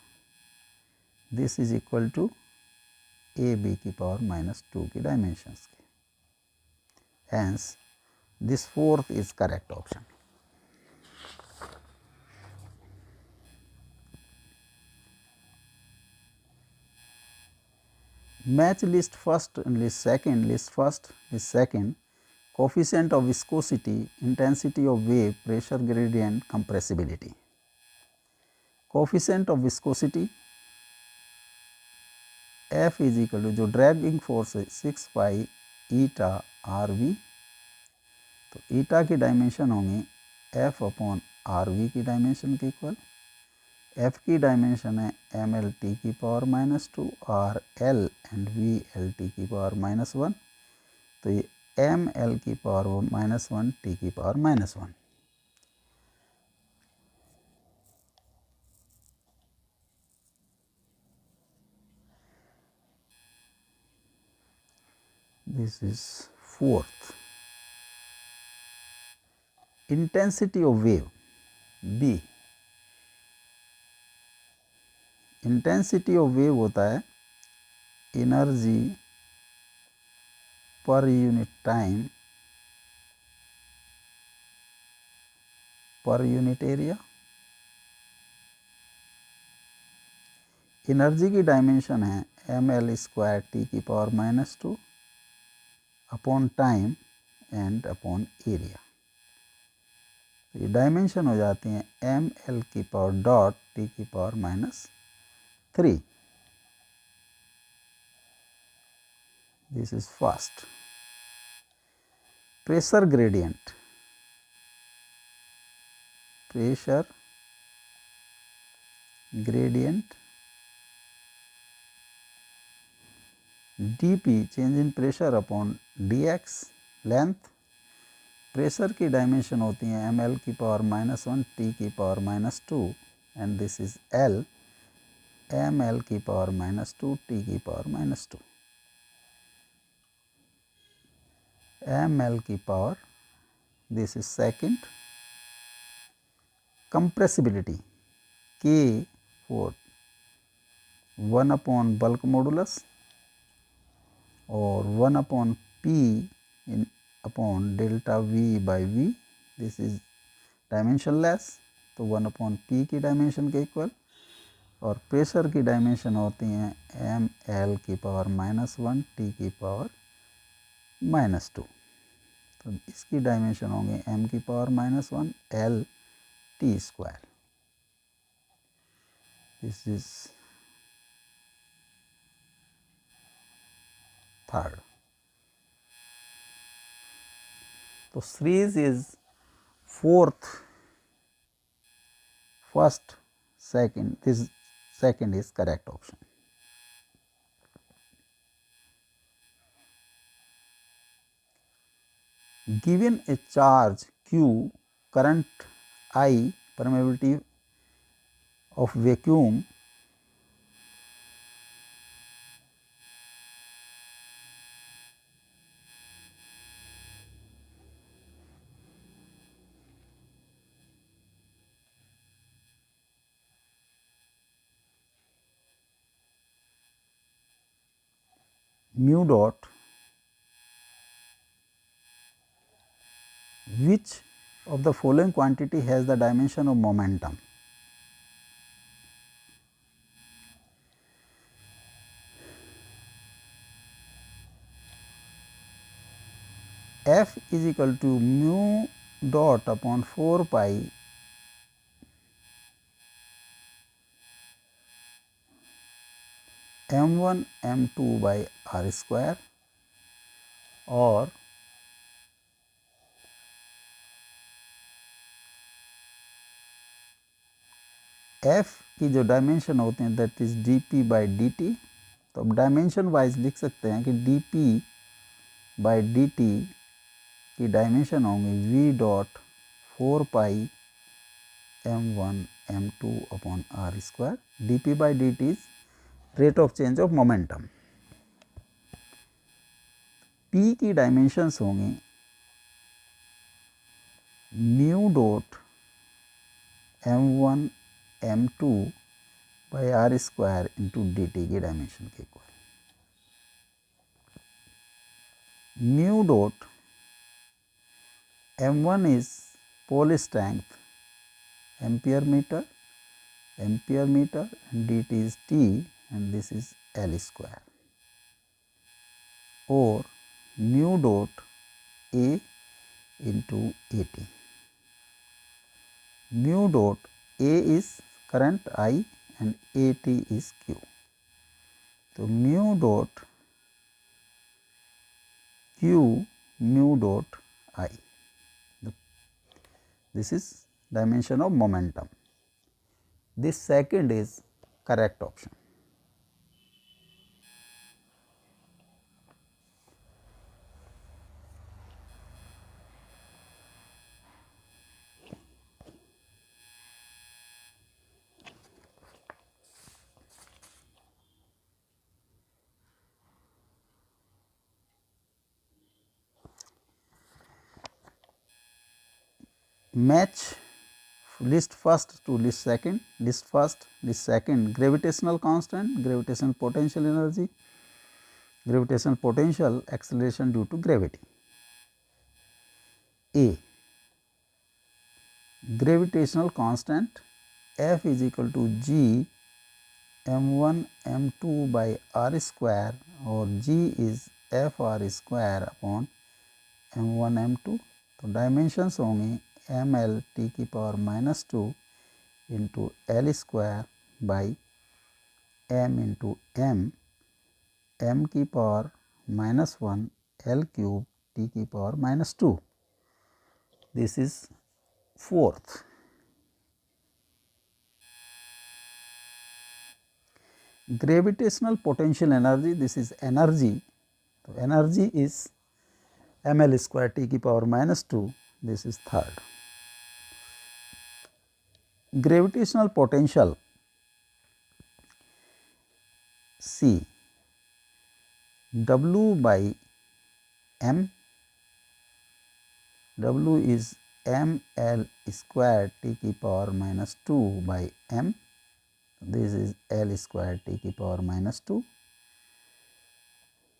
this is equal to ab की पावर -2 की डायमेंशंस के। Hence this fourth is correct option. Match list first, list second, list first, list second, coefficient of viscosity, intensity of wave, pressure gradient, compressibility. Coefficient of viscosity F is equal to, जो dragging force है 6 pi eta R we, तो ईटा की dimension होंगी F upon are V की dimension के equal. F की dimension है ml की पावर -2 और L एंड VL की पावर -1, तो ये ml की पावर -1 t की power -1। This is fourth. Intensity of wave B, intensity of wave होता है energy per unit time per unit area. Energy की डायमेंशन है ml² टी की power -2 upon time and upon area, तो ये dimension हो जाती हैं ml की पावर डॉट टी की power -3। This is first. Pressure gradient, pressure gradient dp change in pressure upon dx length. Pressure की डायमेंशन होती है ml की पावर -1 t की power -2 and this is l ml की पावर -2 t की power -2, ml की power, this is second. Compressibility K for 1 upon bulk modulus और 1 upon P in upon delta V by V, this is dimensionless, तो 1 upon P की dimension के equal. और pressure की dimension होती हैं ml की पावर -1 t की पावर -2, तो इसकी डायमेंशन होंगे m की power -1 l t²। This is third. तो series is fourth, first, second, this second is correct option. Given a charge Q, current I, permeability of vacuum mu dot, which of the following quantity has the dimension of momentum? F is equal to mu dot upon 4 pi m1 m2 by r square, और F की जो dimension होते हैं that is dp by dt, तो अब dimension wise लिख सकते हैं कि dp बाई dt की डायमेंशन होंगी v dot 4 pi m1 m2 upon r square. dp by dt is rate of change of momentum. p की डायमेंशंस होंगी mu dot m1 m2 by R square into D T की dimension के equal. Mu dot m1 is pole strength ampere meter and dt is T and this is L square, or mu dot A into AT. Mu dot A is current I and AT is Q. So, mu dot Q mu dot I. This is dimension of momentum. This second is correct option. Match list first to list second, list first, list second, gravitational constant, gravitational potential energy, gravitational potential, acceleration due to gravity. A, gravitational constant F is equal to G m1 m2 by r square, or G is f r square upon m1 m2. तो dimensions होंगी ml t की power -2 into L square by m into m की power -1 l cube t की power -2. This is fourth. Gravitational potential energy, this is energy. So, energy is ml square t की power -2, this is third. Gravitational potential C, W by m, W is ml square t की power -2 by m, this is l square t की power -2,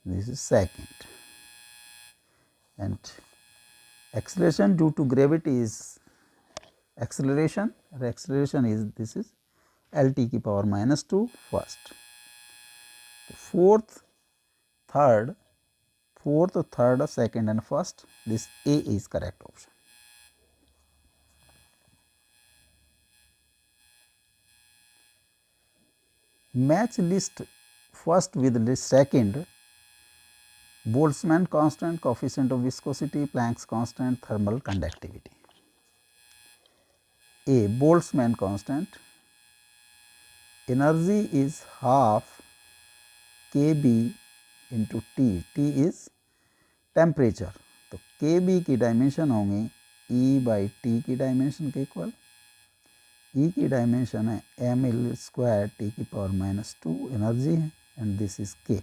this is second. And acceleration due to gravity is acceleration, is this is L t की power -2 first. Fourth, third, second and first, this A is correct option. Match list first with list second, Boltzmann constant, coefficient of viscosity, Planck's constant, thermal conductivity. A, Boltzmann constant, energy is half kb into T, T is temperature. तो kb की dimension होंगी E by T की dimension के equal. E की dimension है ml square T की power -2 energy है, and this is k.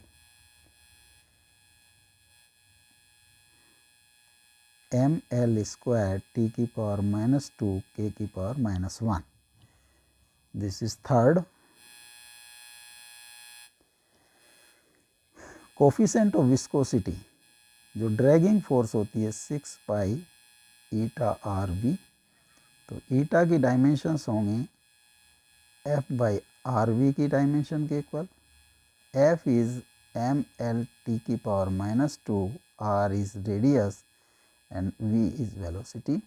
ml square T की पावर -2 k की power -1, this is third. Coefficient of viscosity, जो ड्रैगिंग फोर्स होती है 6 पाई ईटा आर बी. तो ईटा की डायमेंशंस होंगी एफ बाई आर वी की डायमेंशन के equal. F is M L T की power -2, R is radius and V is velocity.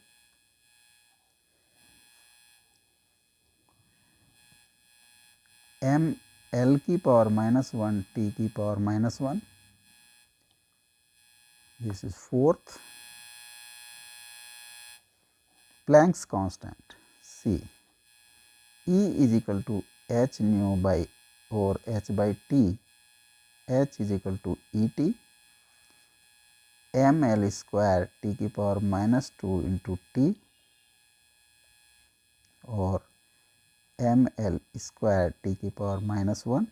M L की पावर -1 टी की power -1, this is fourth. Planck's constant C, E is equal to h nu by or h by t, h is equal to et, ml square t की power -2 into t, और ml square t की power -1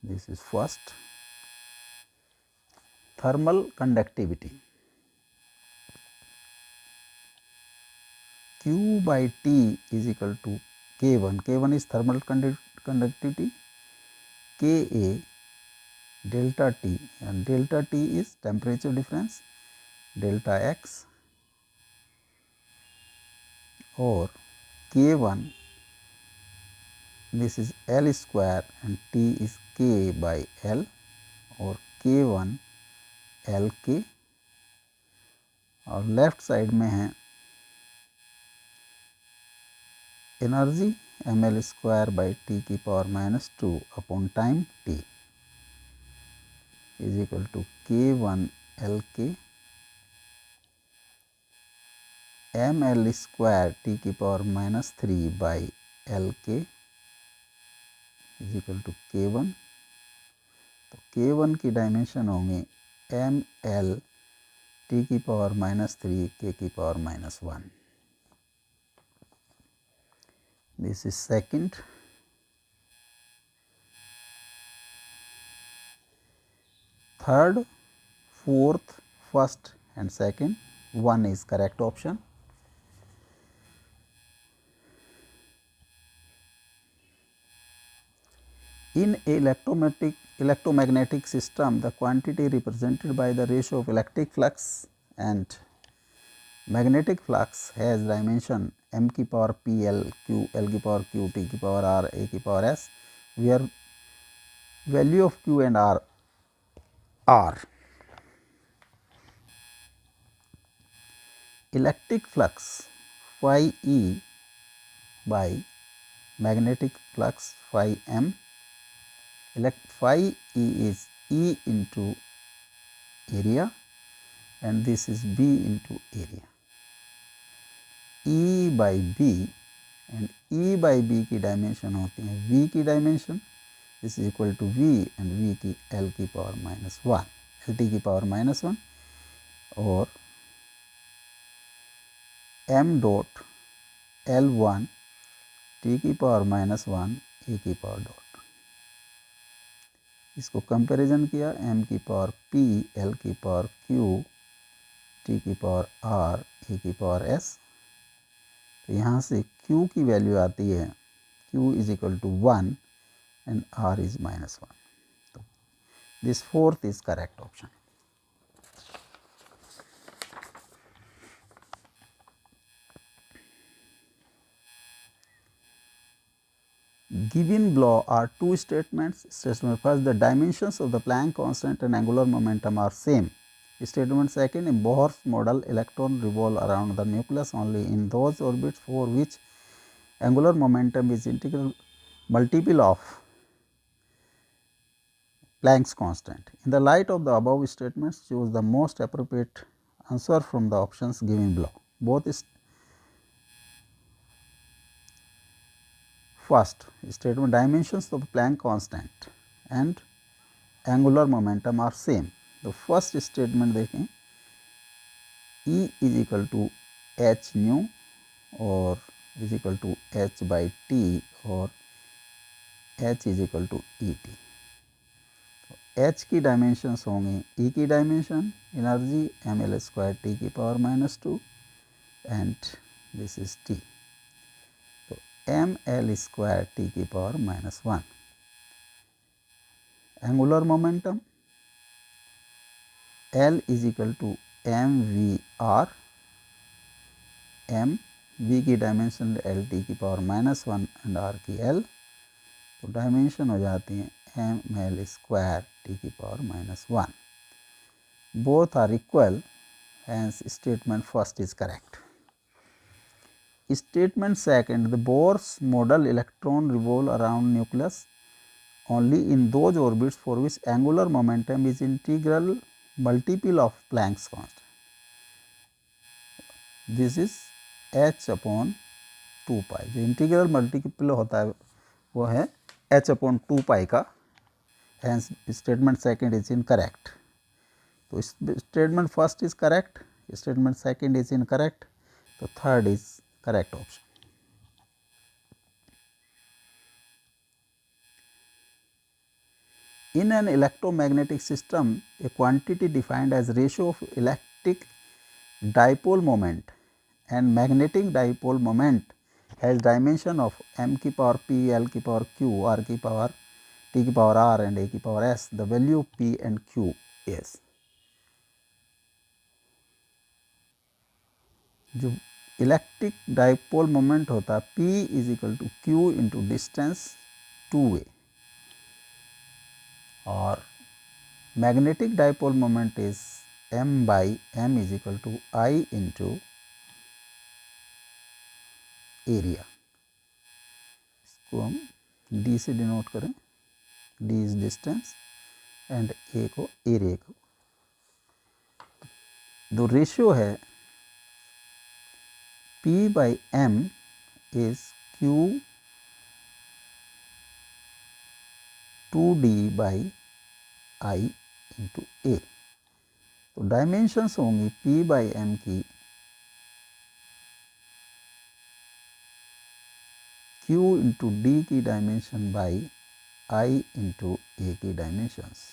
this is first. Thermal conductivity Q by T is equal to K1. K1 is thermal conductivity, Ka delta T, and delta T is temperature difference, delta X, or K1 this is L square and T is K by L, और K1 LK, और left side में है energy ml square by T की power -2 upon time t is equal to K1 LK ml square T की power -3 by LK is equal to K1. तो K1 की dimension होंगी ml T की power -3 K की power -1. This is second. Third, fourth, first and second, one is correct option. In electromagnetic system, the quantity represented by the ratio of electric flux and magnetic flux has dimension m की power p l q l की power q t की power r a की power s, where value of q and r are electric flux phi e by magnetic flux phi m. Phi e is E into area and this is B into area. E by B and E by B की dimension होती है V की dimension, this is equal to V and V की L की power -1 L t की power -1 और m dot L1 t की power -1 E की पावर डॉट. इसको कंपैरिजन किया m की पावर p l की पावर q t की पावर r e की पावर s. तो यहाँ से q की वैल्यू आती है q is equal to 1 and r is -1. तो this fourth is correct option. Given below are two statements. Statement first, the dimensions of the Planck constant and angular momentum are same. Statement second, in Bohr's model, electron revolve around the nucleus only in those orbits for which angular momentum is integral multiple of Planck's constant. In the light of the above statements, choose the most appropriate answer from the options given below. Both first statement, dimensions of Planck constant and angular momentum are same. The first statement देखें, E is equal to h nu और is equal to h by t और h is equal to E t. h की dimensions होंगे E की dimension energy ml square t की power -2 and this is t. तो ml square t की power -1. Angular momentum L is equal to mvr, m v की dimension L t की power -1 and r की L. तो dimension हो जाती है ml स्क्वायर t की power -1. Both are equal, hence statement first is correct. Statement second, the Bohr's model electron revolve around nucleus only in those orbits for which angular momentum is integral multiple of Planck's constant. This is h upon 2 pi. जो integral multiple होता है वो है h upon 2 pi का, hence statement second is incorrect. तो statement first is correct Statement second is incorrect. So third is correct option. In an electromagnetic system, a quantity defined as ratio of electric dipole moment and magnetic dipole moment has dimension of m की power p, l की power q, r की power t की power r and a की power s. The value of p and q is, जो electric dipole moment होता है p is equal to q into distance 2a और magnetic dipole moment is m by m is equal to I into area. इसको हम d से denote करें. d is distance and a को area को. जो रेशियो है p by m is q 2d by I into a. तो dimensions होंगी p बाई m की q इंटू डी की dimension by I into a की डायमेंशंस.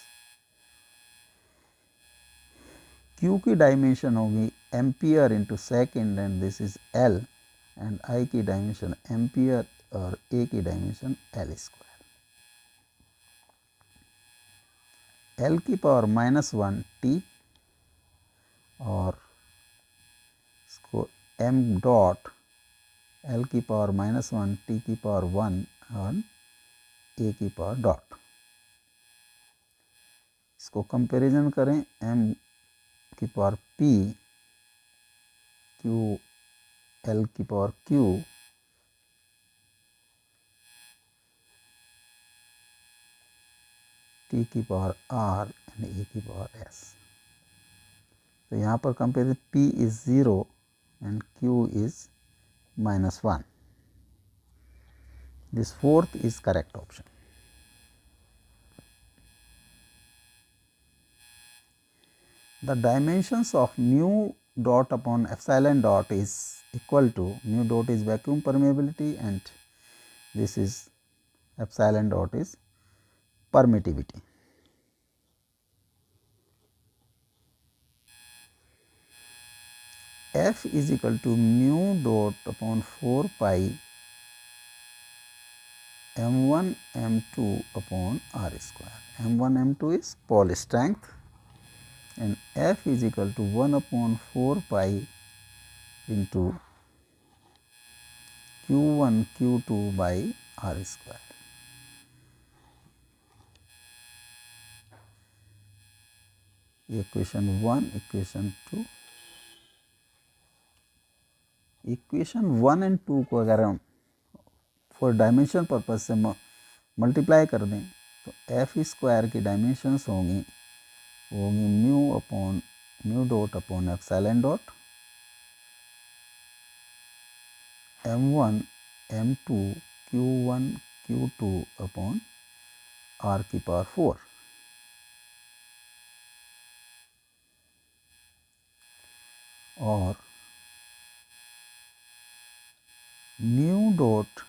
q की डायमेंशन होगी ampere into second and this is l and I की dimension ampere और a की डायमेंशन l स्क्वायर. l की पावर -1 t और इसको m डॉट l की पावर -1 t की पावर 1 और a की पावर डॉट. इसको कंपैरिजन करें m की पावर p q l की पावर q t की पावर r एंड a की पावर s. तो यहाँ पर comparison p is 0 and q is -1. This fourth is correct option. The dimensions of mu dot upon epsilon dot is equal to, mu dot is vacuum permeability and this is epsilon dot is permittivity. F is equal to mu dot upon 4 pi m1 m2 upon r square. m1 m2 is pole strength and F is equal to 1 upon 4 pi into q1 q2 by r square. Equation 1, equation 2. Equation 1 and 2 को अगर हम for dimension purpose से multiply कर दें तो F square की dimensions होंगी mu upon mu dot upon epsilon dot m1 m2 q1 q2 upon r की पावर 4 और म्यू डॉट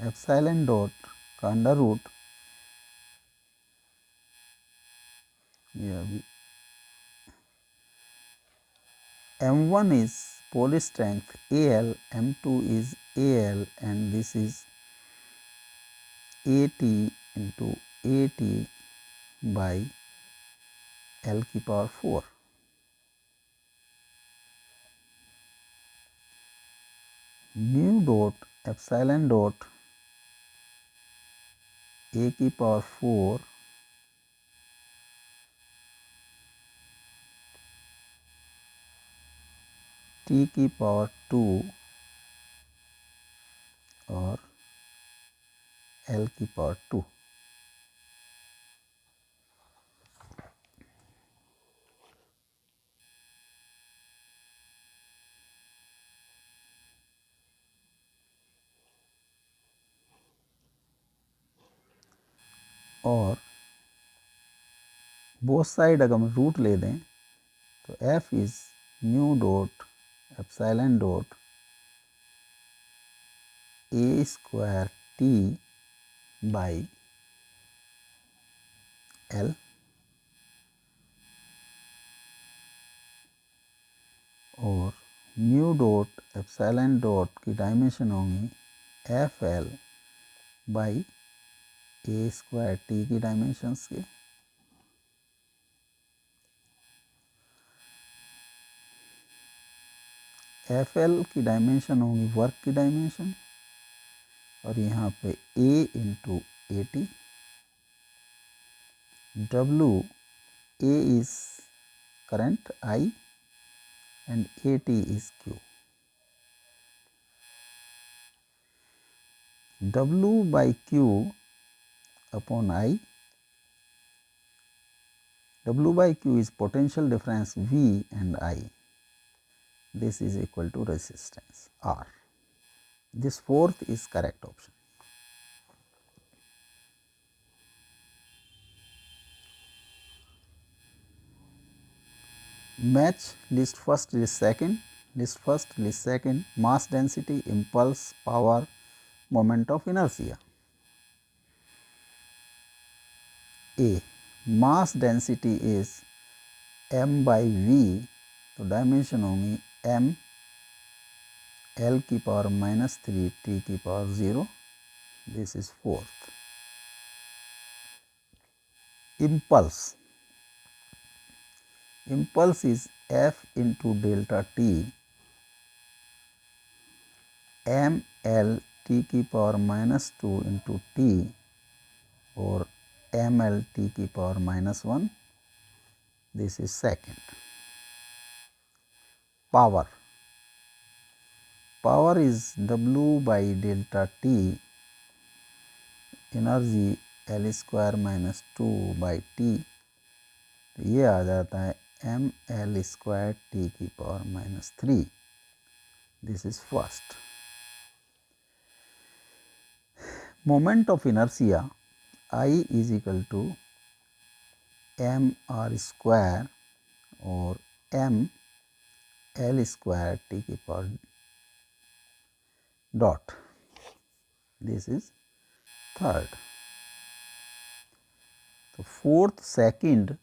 एप्सिलॉन डॉट का under root m1 is pole strength Al, m2 is Al and this is At into At by L की power 4. Mu dot epsilon dot A की power 4 T की power 2 और L की power 2. और both side अगर हम root ले दें तो F is mu dot epsilon dot a square t by L और म्यू डॉट एप्सिलॉन डॉट की डायमेंशन होंगी F L by A square T की डायमेंशंस के। एफ एल की डायमेंशन होंगी वर्क की डायमेंशन और यहाँ पे A into A T. W A is current I and AT is Q. W by Q upon I. W by Q is potential difference V and I. This is equal to resistance R. This fourth is correct option. Match list first, list second. List first, list second. Mass density, impulse, power, moment of inertia. A. Mass density is m by v, तो dimension होंगी m l की power -3 t की power 0. This is fourth. Impulse. Impulse is f into delta t m l t की power -2 into t और m l t की power -1. This is second. Power. Power is w by delta t energy L square -2 by T, तो ये आ जाता है M L square T की power -3. This is first. Moment of inertia I is equal to M R square और M L square T की power dot. This is third. तो fourth, second,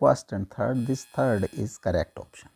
first and third, this third is correct option.